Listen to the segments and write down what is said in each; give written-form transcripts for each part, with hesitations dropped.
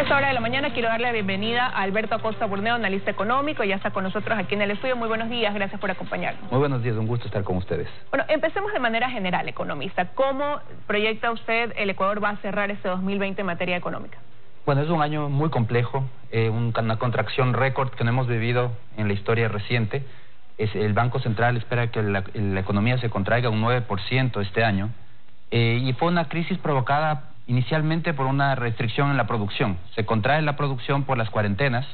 esta hora de la mañana quiero darle la bienvenida a Alberto Acosta Burneo, analista económico. Ya está con nosotros aquí en el estudio. Muy buenos días, gracias por acompañarnos. Muy buenos días, un gusto estar con ustedes. Bueno, empecemos de manera general, economista. ¿Cómo proyecta usted el Ecuador va a cerrar este 2020 en materia económica? Bueno, es un año muy complejo, una contracción récord que no hemos vivido en la historia reciente. El Banco Central espera que la economía se contraiga un 9% este año. Y fue una crisis provocada inicialmente por una restricción en la producción. Se contrae la producción por las cuarentenas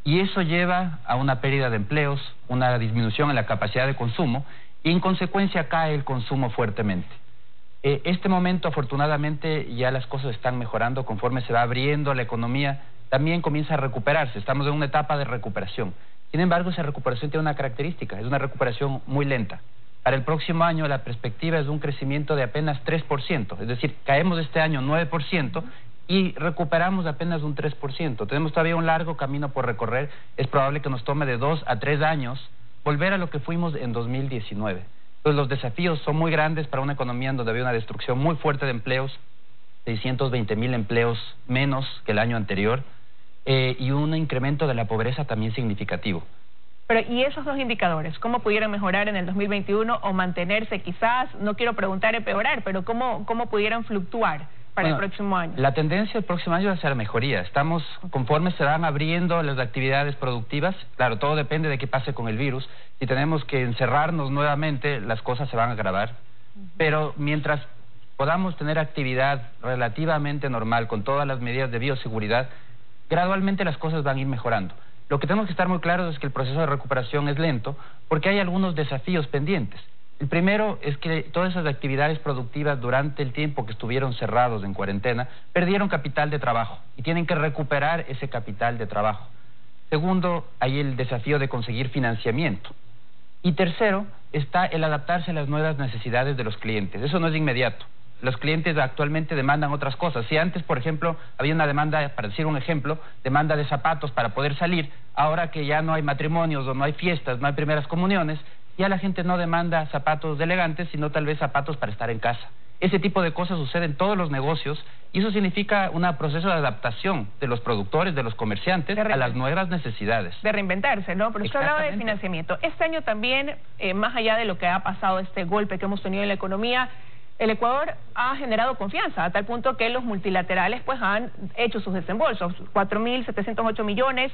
y eso lleva a una pérdida de empleos, una disminución en la capacidad de consumo y en consecuencia cae el consumo fuertemente. Este momento, afortunadamente, ya las cosas están mejorando conforme se va abriendo la economía, también comienza a recuperarse, estamos en una etapa de recuperación. Sin embargo, esa recuperación tiene una característica, es una recuperación muy lenta. Para el próximo año la perspectiva es de un crecimiento de apenas 3%, es decir, caemos este año 9% y recuperamos apenas un 3%. Tenemos todavía un largo camino por recorrer, es probable que nos tome de 2 a 3 años volver a lo que fuimos en 2019. Entonces los desafíos son muy grandes para una economía en donde había una destrucción muy fuerte de empleos, 620,000 empleos menos que el año anterior, y un incremento de la pobreza también significativo. Pero, ¿y esos dos indicadores? ¿Cómo pudieran mejorar en el 2021 o mantenerse quizás? No quiero preguntar empeorar, pero ¿cómo pudieran fluctuar para el próximo año? La tendencia del próximo año va a ser mejoría. Estamos, conforme se van abriendo las actividades productivas, claro, todo depende de qué pase con el virus. Si tenemos que encerrarnos nuevamente, las cosas se van a agravar. Pero mientras podamos tener actividad relativamente normal, con todas las medidas de bioseguridad, gradualmente las cosas van a ir mejorando. Lo que tenemos que estar muy claros es que el proceso de recuperación es lento porque hay algunos desafíos pendientes. El primero es que todas esas actividades productivas durante el tiempo que estuvieron cerrados en cuarentena perdieron capital de trabajo y tienen que recuperar ese capital de trabajo. Segundo, hay el desafío de conseguir financiamiento. Y tercero, está el adaptarse a las nuevas necesidades de los clientes. Eso no es inmediato. Los clientes actualmente demandan otras cosas. Si antes, por ejemplo, había una demanda, para decir un ejemplo, demanda de zapatos para poder salir, ahora que ya no hay matrimonios o no hay fiestas, no hay primeras comuniones, ya la gente no demanda zapatos elegantes, sino tal vez zapatos para estar en casa. Ese tipo de cosas sucede en todos los negocios y eso significa un proceso de adaptación de los productores, de los comerciantes a las nuevas necesidades. De reinventarse, ¿no? Pero usted hablaba de financiamiento. Este año también, más allá de lo que ha pasado, este golpe que hemos tenido en la economía, el Ecuador ha generado confianza a tal punto que los multilaterales pues han hecho sus desembolsos, 4.708 millones,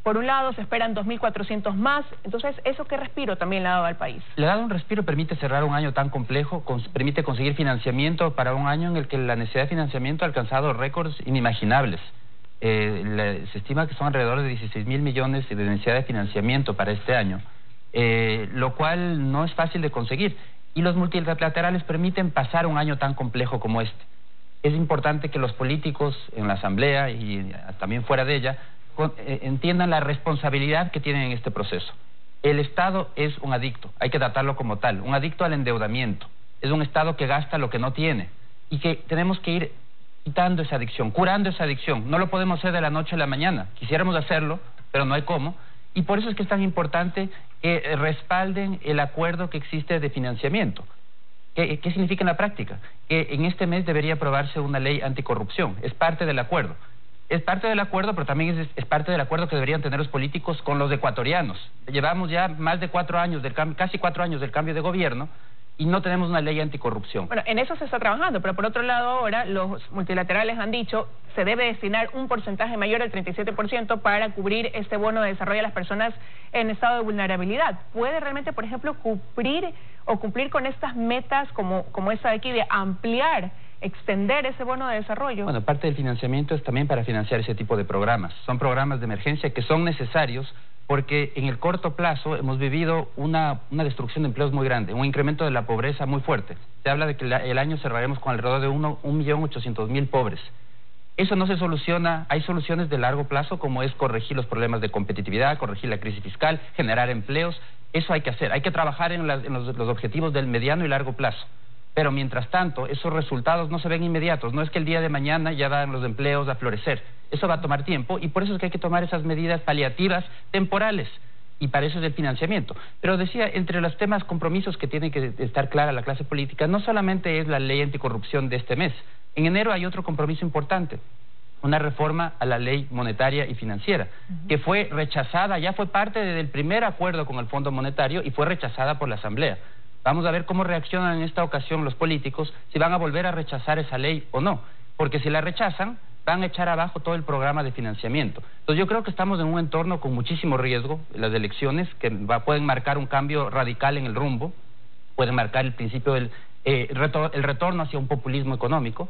por un lado se esperan 2.400 más, entonces ¿eso qué respiro también le ha dado al país? Le ha dado un respiro, permite cerrar un año tan complejo, permite conseguir financiamiento para un año en el que la necesidad de financiamiento ha alcanzado récords inimaginables. Se estima que son alrededor de 16.000 millones de necesidad de financiamiento para este año, lo cual no es fácil de conseguir. Y los multilaterales permiten pasar un año tan complejo como este. Es importante que los políticos en la Asamblea y también fuera de ella entiendan la responsabilidad que tienen en este proceso. El Estado es un adicto, hay que tratarlo como tal, un adicto al endeudamiento. Es un Estado que gasta lo que no tiene y que tenemos que ir quitando esa adicción, curando esa adicción. No lo podemos hacer de la noche a la mañana. Quisiéramos hacerlo, pero no hay cómo. Y por eso es que es tan importante que respalden el acuerdo que existe de financiamiento. ¿Qué significa en la práctica? Que en este mes debería aprobarse una ley anticorrupción. Es parte del acuerdo. Es parte del acuerdo, pero también es parte del acuerdo que deberían tener los políticos con los ecuatorianos. Llevamos ya más de 4 años, casi 4 años del cambio de gobierno, y no tenemos una ley anticorrupción. Bueno, en eso se está trabajando, pero por otro lado ahora los multilaterales han dicho se debe destinar un porcentaje mayor al 37% para cubrir este bono de desarrollo a las personas en estado de vulnerabilidad. ¿Puede realmente, por ejemplo, cumplir con estas metas como esa de aquí de ampliar, extender ese bono de desarrollo? Bueno, parte del financiamiento es también para financiar ese tipo de programas. Son programas de emergencia que son necesarios porque en el corto plazo hemos vivido una destrucción de empleos muy grande, un incremento de la pobreza muy fuerte. Se habla de que el año cerraremos con alrededor de 1.800.000 pobres. Eso no se soluciona, hay soluciones de largo plazo como es corregir los problemas de competitividad, corregir la crisis fiscal, generar empleos. Eso hay que hacer, hay que trabajar en los objetivos del mediano y largo plazo. Pero mientras tanto, esos resultados no se ven inmediatos. No es que el día de mañana ya van los empleos a florecer. Eso va a tomar tiempo y por eso es que hay que tomar esas medidas paliativas temporales. Y para eso es el financiamiento. Pero decía, entre los temas compromisos que tiene que estar clara la clase política, no solamente es la ley anticorrupción de este mes. En enero hay otro compromiso importante. una reforma a la ley monetaria y financiera, que fue rechazada, ya fue parte del primer acuerdo con el Fondo Monetario y fue rechazada por la Asamblea. Vamos a ver cómo reaccionan en esta ocasión los políticos, si van a volver a rechazar esa ley o no, porque si la rechazan, van a echar abajo todo el programa de financiamiento. Entonces yo creo que estamos en un entorno con muchísimo riesgo, las elecciones, que pueden marcar un cambio radical en el rumbo, pueden marcar el principio del el retorno hacia un populismo económico.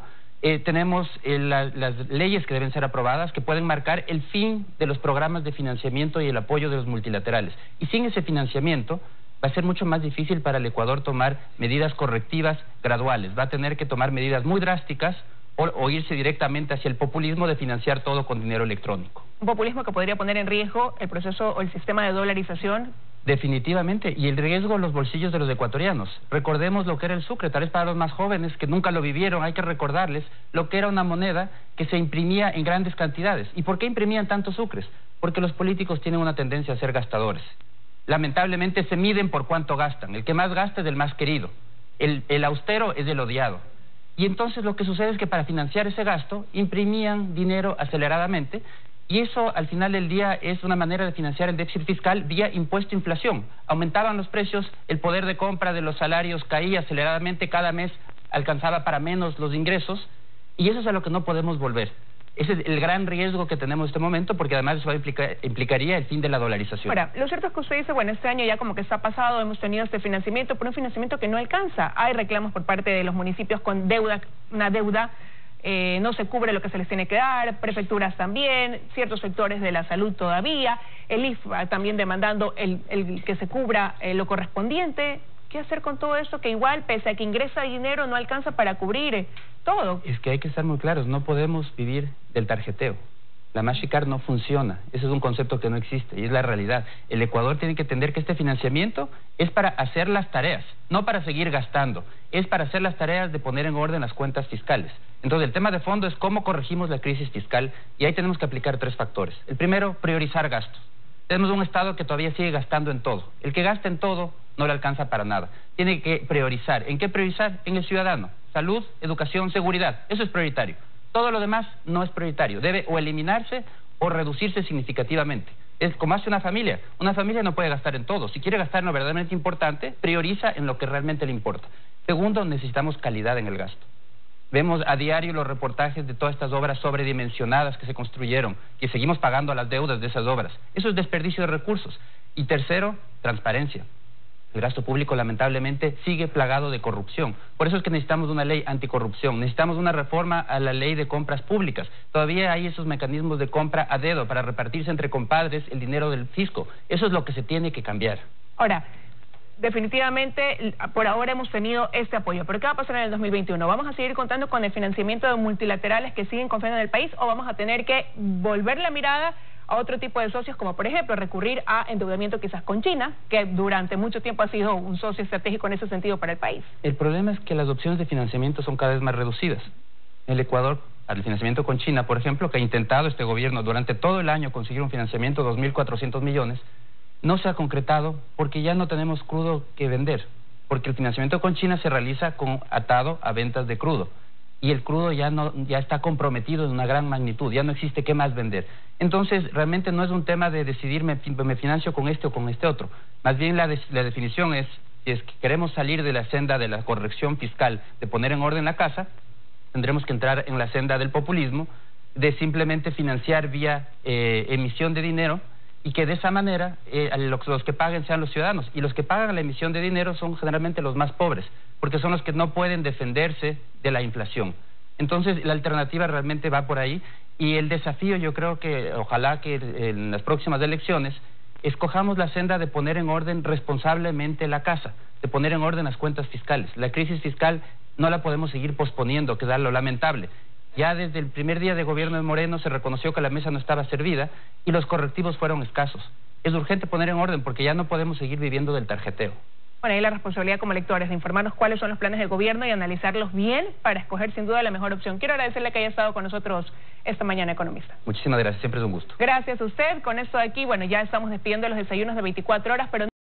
Tenemos las leyes que deben ser aprobadas, que pueden marcar el fin de los programas de financiamiento y el apoyo de los multilaterales. Y sin ese financiamiento va a ser mucho más difícil para el Ecuador tomar medidas correctivas graduales. Va a tener que tomar medidas muy drásticas o irse directamente hacia el populismo de financiar todo con dinero electrónico. Un populismo que podría poner en riesgo el proceso o el sistema de dolarización. Definitivamente, y el riesgo en los bolsillos de los ecuatorianos. Recordemos lo que era el sucre, tal vez para los más jóvenes que nunca lo vivieron, hay que recordarles lo que era una moneda que se imprimía en grandes cantidades. ¿Y por qué imprimían tantos sucres? Porque los políticos tienen una tendencia a ser gastadores. Lamentablemente se miden por cuánto gastan. El que más gasta es el más querido. El austero es el odiado. Y entonces lo que sucede es que para financiar ese gasto imprimían dinero aceleradamente, y eso al final del día es una manera de financiar el déficit fiscal vía impuesto a inflación. Aumentaban los precios, el poder de compra de los salarios caía aceleradamente, cada mes alcanzaba para menos los ingresos, y eso es a lo que no podemos volver. Ese es el gran riesgo que tenemos en este momento, porque además eso implicaría el fin de la dolarización. Ahora, lo cierto es que usted dice, bueno, este año ya como que está pasado, hemos tenido este financiamiento, pero un financiamiento que no alcanza. Hay reclamos por parte de los municipios con deuda, una deuda, no se cubre lo que se les tiene que dar, prefecturas también, ciertos sectores de la salud todavía, el IFA también demandando el que se cubra lo correspondiente. ¿Qué hacer con todo eso que igual, pese a que ingresa dinero, no alcanza para cubrir todo? Es que hay que estar muy claros, no podemos vivir del tarjeteo. La Mastercard no funciona, ese es un concepto que no existe y es la realidad. El Ecuador tiene que entender que este financiamiento es para hacer las tareas, no para seguir gastando, es para hacer las tareas de poner en orden las cuentas fiscales. Entonces el tema de fondo es cómo corregimos la crisis fiscal, y ahí tenemos que aplicar 3 factores. El primero, priorizar gastos. Tenemos un Estado que todavía sigue gastando en todo. El que gasta en todo no le alcanza para nada. Tiene que priorizar. ¿En qué priorizar? En el ciudadano. Salud, educación, seguridad. Eso es prioritario. Todo lo demás no es prioritario. Debe o eliminarse o reducirse significativamente. Es como hace una familia. Una familia no puede gastar en todo. Si quiere gastar en lo verdaderamente importante, prioriza en lo que realmente le importa. Segundo, necesitamos calidad en el gasto. Vemos a diario los reportajes de todas estas obras sobredimensionadas que se construyeron, que seguimos pagando las deudas de esas obras. Eso es desperdicio de recursos. Y tercero, transparencia. El gasto público lamentablemente sigue plagado de corrupción. Por eso es que necesitamos una ley anticorrupción, necesitamos una reforma a la ley de compras públicas. Todavía hay esos mecanismos de compra a dedo para repartirse entre compadres el dinero del fisco. Eso es lo que se tiene que cambiar. Ahora, definitivamente, por ahora hemos tenido este apoyo, pero ¿qué va a pasar en el 2021? ¿Vamos a seguir contando con el financiamiento de multilaterales que siguen confiando en el país, o vamos a tener que volver la mirada a otro tipo de socios, como por ejemplo recurrir a endeudamiento quizás con China, que durante mucho tiempo ha sido un socio estratégico en ese sentido para el país? El problema es que las opciones de financiamiento son cada vez más reducidas. El Ecuador, al financiamiento con China, por ejemplo, que ha intentado este gobierno durante todo el año conseguir un financiamiento de 2.400 millones, no se ha concretado porque ya no tenemos crudo que vender, porque el financiamiento con China se realiza atado a ventas de crudo, y el crudo ya está comprometido en una gran magnitud, ya no existe qué más vender. Entonces realmente no es un tema de decidir me financio con este o con este otro, más bien la definición es, si es que queremos salir de la senda de la corrección fiscal, de poner en orden la casa, tendremos que entrar en la senda del populismo, de simplemente financiar vía emisión de dinero, y que de esa manera los que paguen sean los ciudadanos. Y los que pagan la emisión de dinero son generalmente los más pobres, porque son los que no pueden defenderse de la inflación. Entonces la alternativa realmente va por ahí, y el desafío, yo creo que ojalá que en las próximas elecciones escojamos la senda de poner en orden responsablemente la casa, de poner en orden las cuentas fiscales. La crisis fiscal no la podemos seguir posponiendo, que es lo lamentable. Ya desde el primer día de gobierno de Moreno se reconoció que la mesa no estaba servida y los correctivos fueron escasos. Es urgente poner en orden porque ya no podemos seguir viviendo del tarjeteo. Bueno, ahí la responsabilidad como electores de informarnos cuáles son los planes del gobierno y analizarlos bien para escoger sin duda la mejor opción. Quiero agradecerle que haya estado con nosotros esta mañana, economista. Muchísimas gracias, siempre es un gusto. Gracias a usted. Con esto de aquí, bueno, ya estamos despidiendo los desayunos de 24 horas, pero